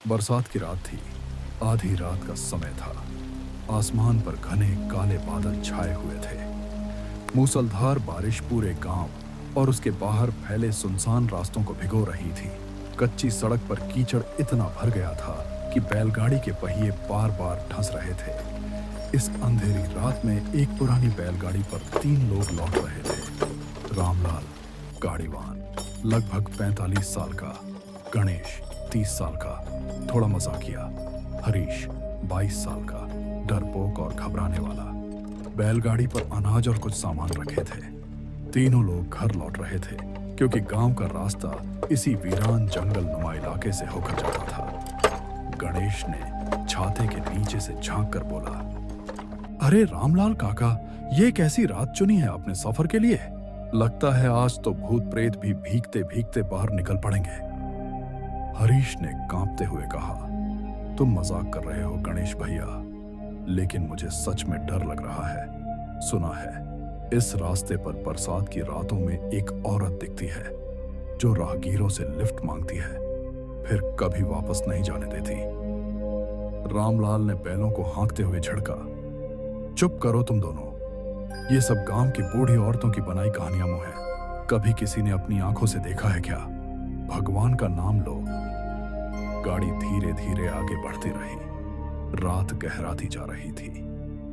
बरसात की रात थी। आधी रात का समय था। आसमान पर घने काले बादल छाए हुए थे। मूसलधार बारिश पूरे गांव और उसके बाहर फैले सुनसान रास्तों को भिगो रही थी। कच्ची सड़क पर कीचड़ इतना भर गया था कि बैलगाड़ी के पहिए बार बार धंस रहे थे। इस अंधेरी रात में एक पुरानी बैलगाड़ी पर 3 लोग लौट रहे थे। रामलाल, गाड़ीवान, लगभग 45 साल का, गणेश 30 साल का, थोड़ा मजाकिया, हरीश 22 साल का, डरपोक और घबराने वाला। बैलगाड़ी पर अनाज और कुछ सामान रखे थे। तीनों लोग घर लौट रहे थे क्योंकि गांव का रास्ता इसी वीरान जंगल नुमा इलाके से होकर जाता था। गणेश ने छाते के नीचे से झांक कर बोला, अरे रामलाल काका, ये कैसी रात चुनी है आपने सफर के लिए? लगता है आज तो भूत प्रेत भी भीगते भीगते बाहर निकल पड़ेंगे। हरीश ने कांपते हुए कहा, तुम मजाक कर रहे हो गणेश भैया, लेकिन मुझे सच में डर लग रहा है। सुना है इस रास्ते पर बरसात की रातों में एक औरत दिखती है जो राहगीरों से लिफ्ट मांगती है, फिर कभी वापस नहीं जाने देती। रामलाल ने बैलों को हाँकते हुए झड़का, चुप करो तुम दोनों, ये सब गांव की बूढ़ी औरतों की बनाई कहानियां मुंह है। कभी किसी ने अपनी आंखों से देखा है क्या? भगवान का नाम लो। गाड़ी धीरे धीरे आगे बढ़ती रही। रात गहराती जा रही थी।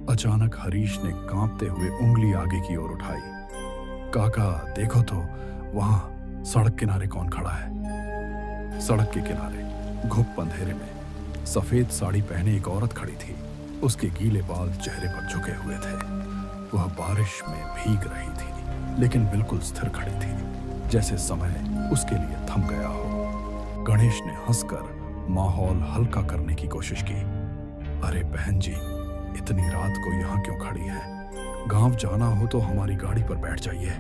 अचानक हरीश ने कांपते हुए उंगली आगे की ओर उठाई। काका देखो तो, वहां सड़क किनारे कौन खड़ा है? सड़क के किनारे घुप अंधेरे में सफेद साड़ी पहने एक औरत खड़ी थी। उसके गीले बाल चेहरे पर झुके हुए थे। वह बारिश में भीग रही थी, लेकिन बिल्कुल स्थिर खड़ी थी, जैसे समय उसके लिए थम गया हो। गणेश ने हंसकर माहौल हल्का करने की कोशिश की। अरे बहन जी, इतनी रात को यहाँ क्यों खड़ी हैं? गांव जाना हो तो हमारी गाड़ी पर बैठ जाइए।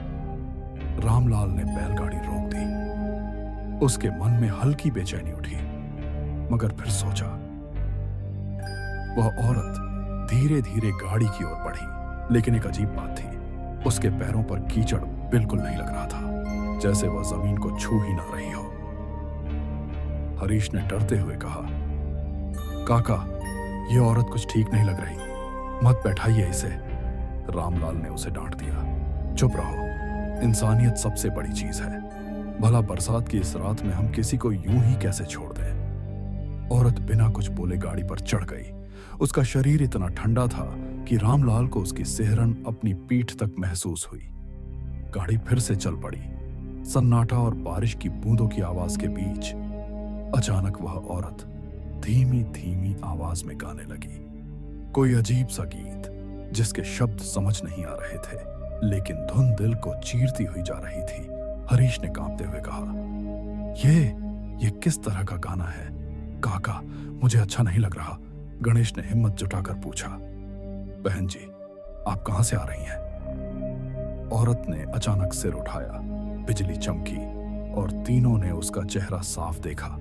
रामलाल ने बैलगाड़ी रोक दी। उसके मन में हल्की बेचैनी उठी, मगर फिर सोचा। वह औरत धीरे धीरे गाड़ी की ओर बढ़ी, लेकिन एक अजीब बात थी, उसके पैरों पर कीचड़ बिल्कुल नहीं लग रहा था, जैसे वह जमीन को छू ही ना रही हो। हरीश ने डरते हुए कहा, काका, यह औरत कुछ ठीक नहीं लग रही, मत बैठाइए इसे। रामलाल ने उसे डांट दिया, चुप रहो, इंसानियत सबसे बड़ी चीज है। भला बरसात की इस रात में हम किसी को यूं ही कैसे छोड़ दें? औरत बिना कुछ बोले गाड़ी पर चढ़ गई। उसका शरीर इतना ठंडा था कि रामलाल को उसकी सिहरन अपनी पीठ तक महसूस हुई। गाड़ी फिर से चल पड़ी। सन्नाटा और बारिश की बूंदों की आवाज के बीच अचानक वह औरत धीमी धीमी आवाज में गाने लगी, कोई अजीब सा गीत जिसके शब्द समझ नहीं आ रहे थे, लेकिन धुन दिल को चीरती हुई जा रही थी। हरीश ने कांपते हुए कहा, ये किस तरह का गाना है? काका, मुझे अच्छा नहीं लग रहा। गणेश ने हिम्मत जुटाकर पूछा, बहन जी, आप कहां से आ रही हैं? औरत ने अचानक सिर उठाया। बिजली चमकी और तीनों ने उसका चेहरा साफ देखा।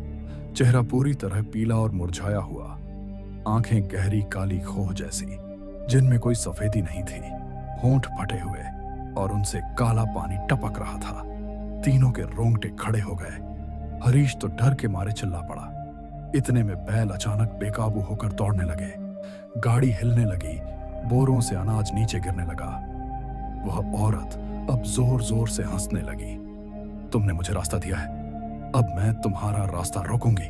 चेहरा पूरी तरह पीला और मुरझाया हुआ, आंखें गहरी काली खोह जैसी, जिनमें कोई सफेदी नहीं थी, होंठ फटे हुए और उनसे काला पानी टपक रहा था। तीनों के रोंगटे खड़े हो गए। हरीश तो डर के मारे चिल्ला पड़ा। इतने में बैल अचानक बेकाबू होकर दौड़ने लगे। गाड़ी हिलने लगी, बोरों से अनाज नीचे गिरने लगा। वह औरत अब जोर जोर से हंसने लगी। तुमने मुझे रास्ता दिया है, अब मैं तुम्हारा रास्ता रोकूंगी।